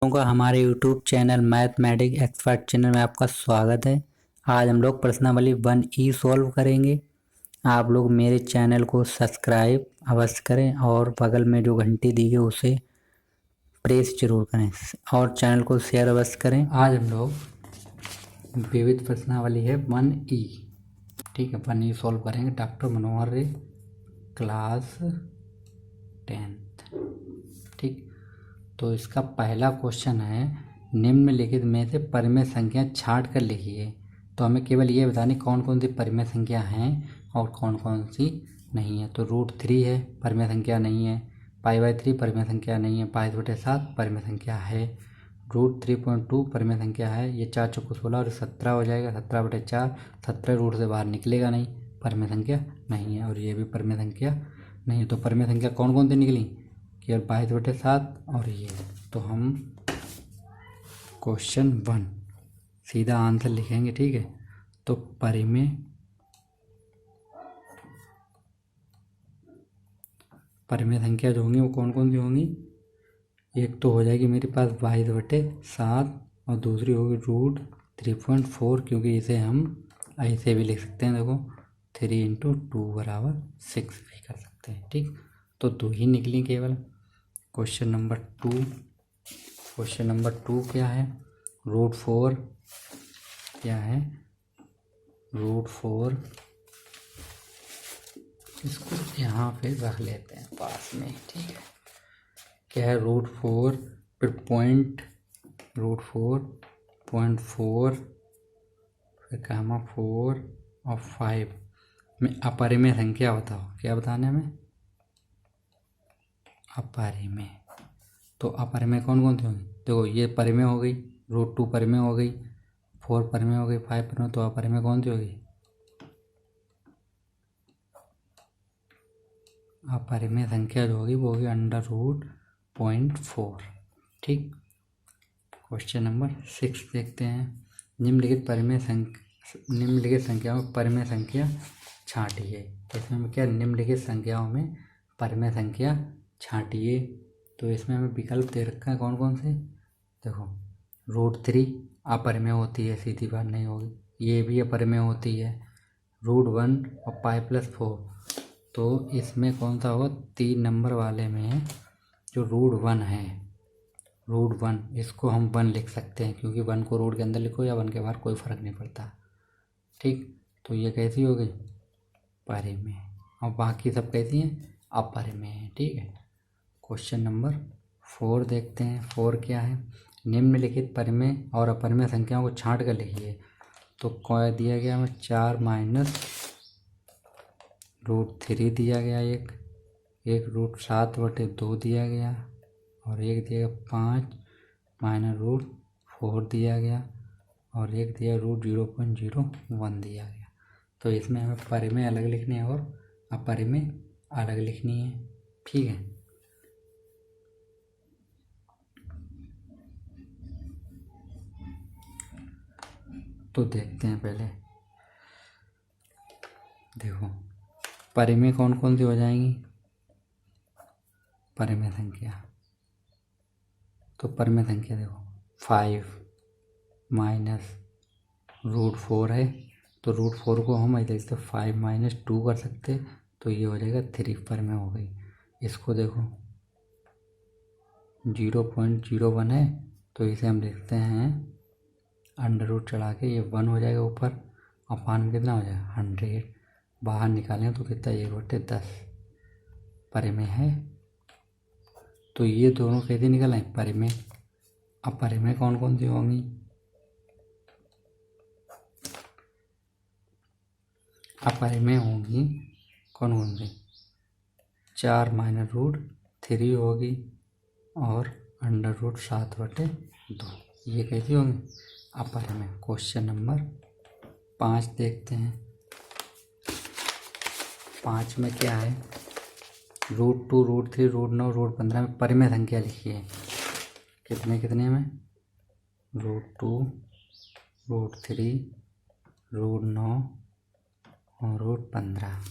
का हमारे YouTube channel mathematic expert channel में आपका स्वागत है। आज हम लोग प्रश्नावली 1E सॉल्व करेंगे। आप लोग मेरे चैनल को सब्सक्राइब अवश्य करें और बगल में जो घंटी दी है उसे प्रेस जरूर करें और चैनल को शेयर अवश्य करें। आज हम लोग विविध प्रश्नावली है 1E, ठीक है, 1E सॉल्व करेंगे। डॉक्टर मनोहर रे, क्लास 10th, ठीक। तो इसका पहला क्वेश्चन है, निम्नलिखित में से परिमेय संख्या छांट कर लिखिए। तो हमें केवल ये बतानी कौन कौन सी परिमेय संख्या हैं और कौन कौन सी नहीं है। तो √3 है, परिमेय संख्या नहीं है। π/3 परिमेय संख्या नहीं है। 5/7 परिमेय संख्या है। √3.2 परिमेय संख्या है। ये 4 चौको 16 और 17 हो जाएगा। 17/4, 17 रूट से बाहर निकलेगा नहीं, परिमेय संख्या नहीं है। और ये भी परिमेय संख्या नहीं है। तो परिमेय संख्या कौन कौन सी निकली? केवल 22/7 और ये। तो हम क्वेश्चन 1 सीधा आंसर लिखेंगे, ठीक है। तो परिमेय संख्या जो होंगी वो कौन कौन सी होंगी? एक तो हो जाएगी मेरे पास 22/7 और दूसरी होगी √3.4, क्योंकि इसे हम ऐसे भी लिख सकते हैं। देखो 3 × 2 = 6 भी कर सकते हैं, ठीक। तो 2 ही निकली केवल। क्वेश्चन नंबर 2 क्या है? √4 क्या है? √4 इसको यहाँ पे रख लेते हैं पास में, ठीक है। क्या है? √4 फिर √4.4 फिर कामा 4 और 5 में अपरिमेय संख्या बताओ। क्या बताने में? अपरिमेय। तो अपरिमेय कौन कौन सी होंगी? देखो ये परिमेय हो गई, √2 परिमेय हो गई, 4 परिमेय हो गई, 5 परिमेय। तो अपरिमेय कौन सी होगी? अपरिमेय संख्या जो होगी वो होगी √0.4, ठीक। क्वेश्चन नंबर 6 देखते हैं। निम्नलिखित संख्याओं में परिमेय संख्या छांटिए। इसमें क्या? निम्नलिखित संख्याओं में परिमेय संख्या छांटिए। तो इसमें हमें विकल्प दे रखा है कौन कौन से। देखो √3 अपरिमेय होती है, सीधी बात नहीं होगी। ये भी अपरिमेय होती है। √1 और π+4। तो इसमें कौन सा होगा? 3 नंबर वाले में जो √1 है, √1 इसको हम 1 लिख सकते हैं, क्योंकि 1 को रूट के अंदर लिखो या 1 के बाहर कोई फ़र्क नहीं पड़ता, ठीक। तो ये कैसी हो गई? परिमेय। और बाकी सब कैसी हैं? अपरिमेय है, ठीक है। क्वेश्चन नंबर 4 देखते हैं। 4 क्या है? निम्नलिखित परिमेय और अपरिमेय संख्याओं को छांट कर लिखिए। तो क्या दिया गया हमें? 4 - √3 दिया गया, एक √7/2 दिया गया, और एक दिया 5 - √4 दिया गया, और एक दिया √0.01 दिया गया। तो इसमें हमें परिमेय अलग लिखनी है और अपरिमेय अलग लिखनी है, ठीक है। तो देखते हैं पहले। देखो परिमेय कौन कौन सी हो जाएंगी? परिमेय संख्या, तो परिमेय संख्या देखो 5 - √4 है, तो √4 को हम ऐसे लिखते 5 - 2 कर सकते। तो ये हो जाएगा 3 परिमेय हो गई। इसको देखो 0.01 है, तो इसे हम लिखते हैं √ चढ़ा के, ये 1 हो जाएगा ऊपर, और 5 में कितना हो जाएगा? 100। बाहर निकालें तो कितना? 1/10 परिमेय है। तो ये दोनों कैसे निकल आए? परिमेय। अब परिमेय कौन कौन सी होंगी? अपरिमेय होंगी कौन कौन सी? 4 - √3 होगी और √7/2। ये कैसी होंगी? अपरिमेय। क्वेश्चन नंबर 5 देखते हैं। 5 में क्या है? √2, √3, √9, √15 में परिमेय संख्या लिखिए। कितने कितने में? √2, √3, √9 और √15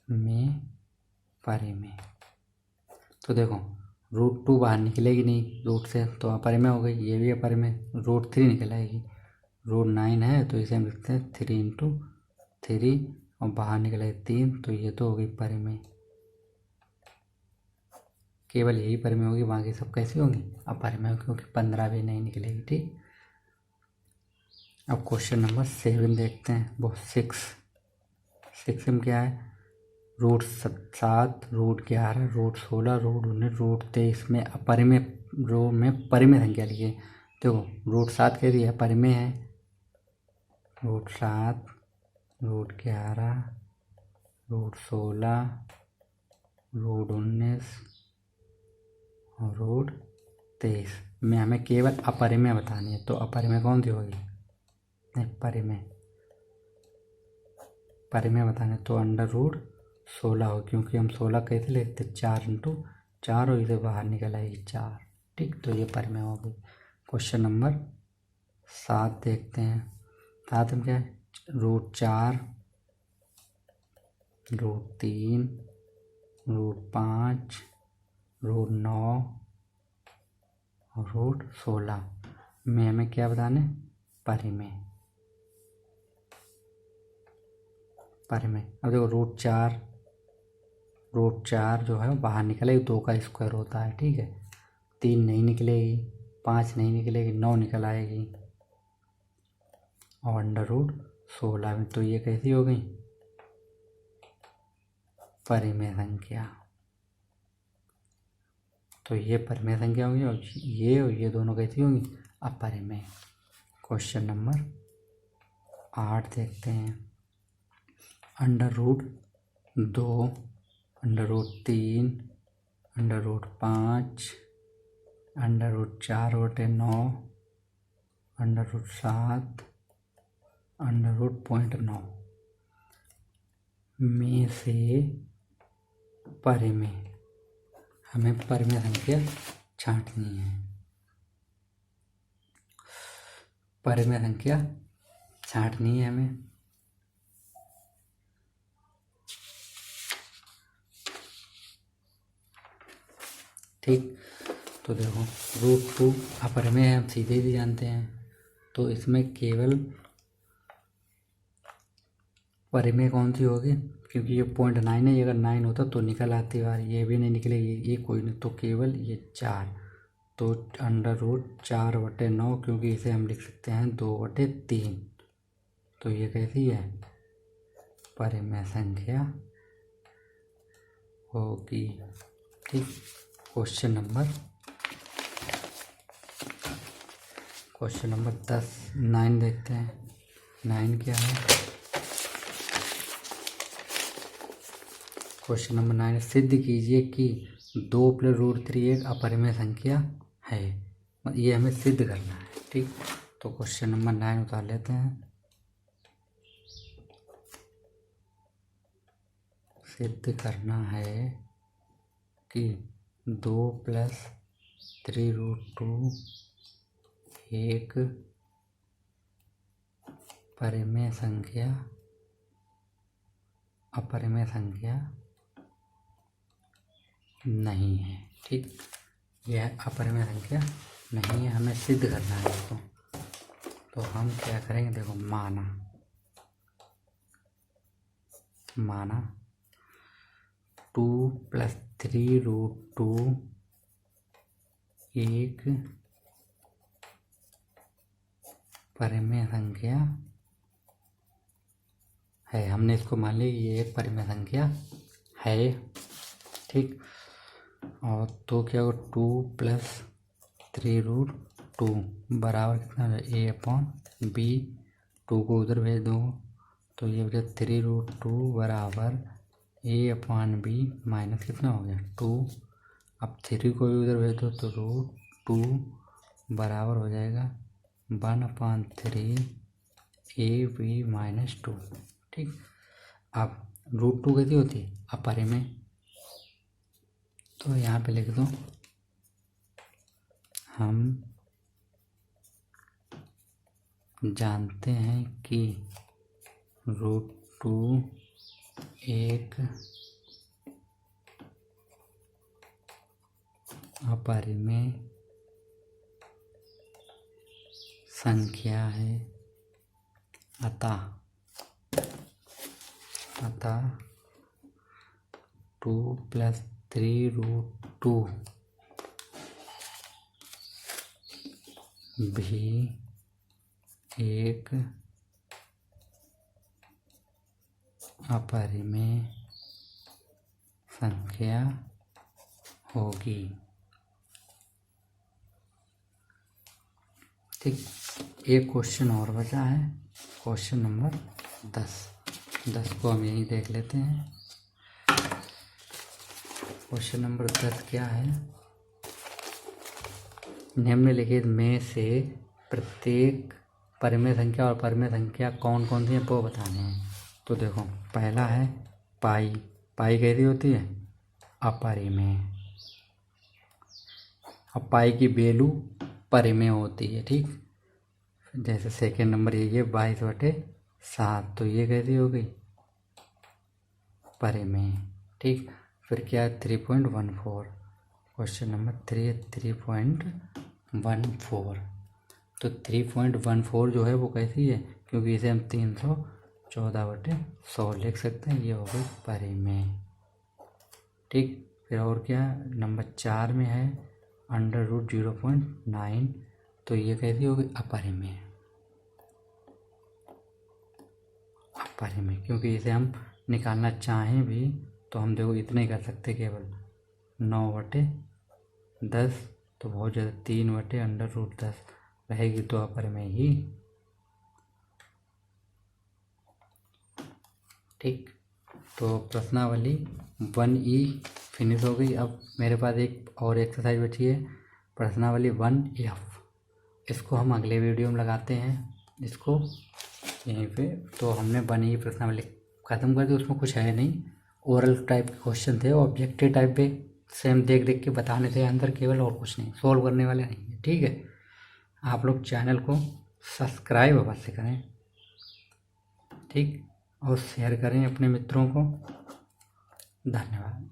में परिमेय। तो देखो रूट 2 बाहर निकलेगी नहीं रूट से, तो अपर में हो गई, ये भी अपर में। रूट 3 निकल आएगी, रूट 9 है तो इसे हम लिखते हैं 3 × 3 और बाहर निकले 3, तो ये तो हो गई पर में। केवल यही पर में होगी, बाकी सब कैसी होंगी अपर में, क्योंकि 15 भी नहीं निकलेगी। ठीक, अब क्वेश्चन नंबर 7 देखते हैं। वो 6 में क्या है, root 7, root 11, root 16, root 19, root 23 में अपर में रो में परिमेय संख्या लिखिए। देखो रूट 7 कह रही है पर में है, रूट 7, रूट 11, रूट 16, रूट 19 और रूट 23 में हमें केवल अपरिमेय बतानी है। तो अपरिमेय कौन सी होगी, नहीं परिमेय बताने, तो √16 हो, क्योंकि हम 16 कैसे लिखते 4 × 4 और इसे बाहर निकल आएगी 4। ठीक, तो ये परिमेय हो गई। क्वेश्चन नंबर 7 देखते हैं। 7 में क्या है, रूट 4, रूट 3, रूट 5, रूट 9 और रूट 16 में हमें क्या बताने, परिमेय। अब देखो रूट 4 जो है वो बाहर निकलेगी, 2 का स्क्वायर होता है। ठीक है, 3 नहीं निकलेगी, 5 नहीं निकलेगी, 9 निकल आएगी और √16 में, तो ये कैसी हो गई, परिमेय संख्या। तो ये परिमेय संख्या होगी और ये दोनों कैसी होंगी, अपरिमेय। क्वेश्चन नंबर 8 देखते हैं। √2, √3, √5, √4/9, √7, √0.9 में से परिमेय, हमें परिमेय संख्या छांटनी है। परिमेय संख्या छांटनी है हमें। ठीक, तो देखो √2 अपरिमेय है, हम सीधे ही जानते हैं, तो इसमें केवल परिमेय कौन सी होगी, क्योंकि ये 0.9 है, ये अगर 9 होता तो निकल आती बार, ये भी नहीं निकलेगी, ये कोई नहीं, तो केवल ये 4, तो √4/9, क्योंकि इसे हम लिख सकते हैं 2/3, तो ये कैसी है, परिमेय संख्या होगी। ठीक, क्वेश्चन नंबर 9 देखते हैं। 9 क्या है, क्वेश्चन नंबर 9, सिद्ध कीजिए कि 2 + √3 एक अपरिमेय संख्या है। ये हमें सिद्ध करना है। ठीक, तो क्वेश्चन नंबर 9 उतार लेते हैं। सिद्ध करना है कि 2 + 3√2 एक अपरिमेय संख्या नहीं है। ठीक, यह अपरिमेय संख्या नहीं है, हमें सिद्ध करना है इसको। तो हम क्या करेंगे, देखो माना 2 + 3√2 एक परिमेय संख्या है। हमने इसको मान लिया ये एक परिमेय संख्या है। ठीक, और तो क्या होगा, 2 + 3√2 बराबर कितना है, a/b। 2 को उधर भेज दो तो ये हो गया 3√2 बराबर a/b माइनस कितना हो गया 2। अब 3 को भी उधर भेज दो तो √2 बराबर हो जाएगा 1/3 ab - 2। ठीक, अब √2 कैसी होती है, अपरिमेय, तो यहाँ पे लिख दो, हम जानते हैं कि √2 एक अपरिमेय संख्या है। अतः 2 + 3√2 भी एक अपरिमेय संख्या होगी। ठीक, एक क्वेश्चन और बचा है, क्वेश्चन नंबर 10 को हम यहीं देख लेते हैं। क्वेश्चन नंबर 10 क्या है? निम्नलिखित में से प्रत्येक परिमेय संख्या और परिमेय संख्या कौन कौन सी है वो बताने हैं। तो देखो, पहला है पाई। पाई कैसी होती है? अपरिमेय। अब पाई की वैल्यू परिमेय होती है। ठीक, जैसे सेकेंड नंबर ये 22/7, तो ये कैसी हो गई? परिमेय। ठीक, फिर क्या है? 3.14। क्वेश्चन नंबर 3 है 3.14। तो 3.14 जो है वो कैसी है? क्योंकि इसे हम 314/100 लिख सकते हैं। ये हो गई परिमेय। ठीक, फिर और क्या है? नंबर 4 में है √0.9, तो ये कैसी होगी? अपरिमेय। अपरिमेय, क्योंकि इसे हम निकालना चाहें भी तो हम देखो इतना ही कर सकते, केवल 9/10, तो बहुत ज़्यादा 3/√10 रहेगी, तो अपरिमेय ही। ठीक, तो प्रश्नावली 1E फिनिश हो गई। अब मेरे पास एक और एक्सरसाइज बची है, प्रश्नावली 1F। इसको हम अगले वीडियो में लगाते हैं, इसको यहीं पे। तो हमने 1E प्रश्नावली ख़त्म कर दी। उसमें कुछ है नहीं, ओरल टाइप के क्वेश्चन थे, ऑब्जेक्टिव टाइप पे सेम देख देख के बताने थे आंसर केवल, और कुछ नहीं, सोल्व करने वाले नहीं है। ठीक है, आप लोग चैनल को सब्सक्राइब अवश्य करें। ठीक, और शेयर करें अपने मित्रों को। धन्यवाद।